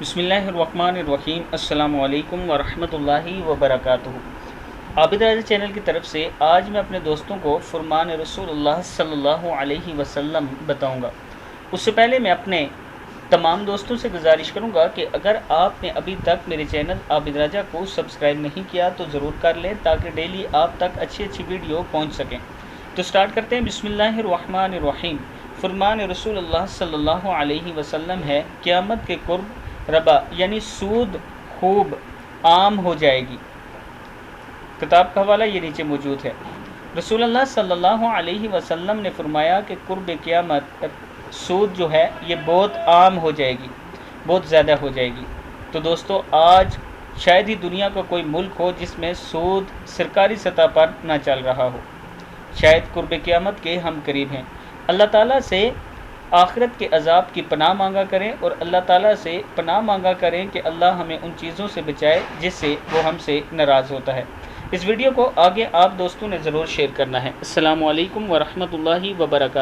بسم اللہ الرحمن الرحیم۔ السلام علیکم ورحمۃ اللہ وبرکاتہ۔ عابد راجہ چینل کی طرف سے آج میں اپنے دوستوں کو فرمان رسول اللہ صلی اللہ علیہ وسلم بتاؤں گا۔ اس سے پہلے میں اپنے تمام دوستوں سے گزارش کروں گا کہ اگر آپ نے ابھی تک میرے چینل عابد راجہ کو سبسکرائب نہیں کیا تو ضرور کر لیں تاکہ ڈیلی آپ تک اچھی ویڈیو پہنچ سکیں۔ تو سٹارٹ کرتے ہیں۔ بسم اللہ الرحمن الرحیم۔ فرمان رسول اللہ صلی اللہ علیہ وسلم ہے، قیامت کے قرب ربا یعنی سود خوب عام ہو جائے گی۔ کتاب کا حوالہ یہ نیچے موجود ہے۔ رسول اللہ صلی اللہ علیہ وسلم نے فرمایا کہ قرب قیامت سود جو ہے یہ بہت عام ہو جائے گی، بہت زیادہ ہو جائے گی۔ تو دوستو، آج شاید ہی دنیا کا کوئی ملک ہو جس میں سود سرکاری سطح پر نہ چل رہا ہو۔ شاید قرب قیامت کے ہم قریب ہیں۔ اللہ تعالیٰ سے آخرت کے عذاب کی پناہ مانگا کریں اور اللہ تعالیٰ سے پناہ مانگا کریں کہ اللہ ہمیں ان چیزوں سے بچائے جس سے وہ ہم سے ناراض ہوتا ہے۔ اس ویڈیو کو آگے آپ دوستوں نے ضرور شیئر کرنا ہے۔ السلام علیکم ورحمۃ اللہ وبرکاتہ۔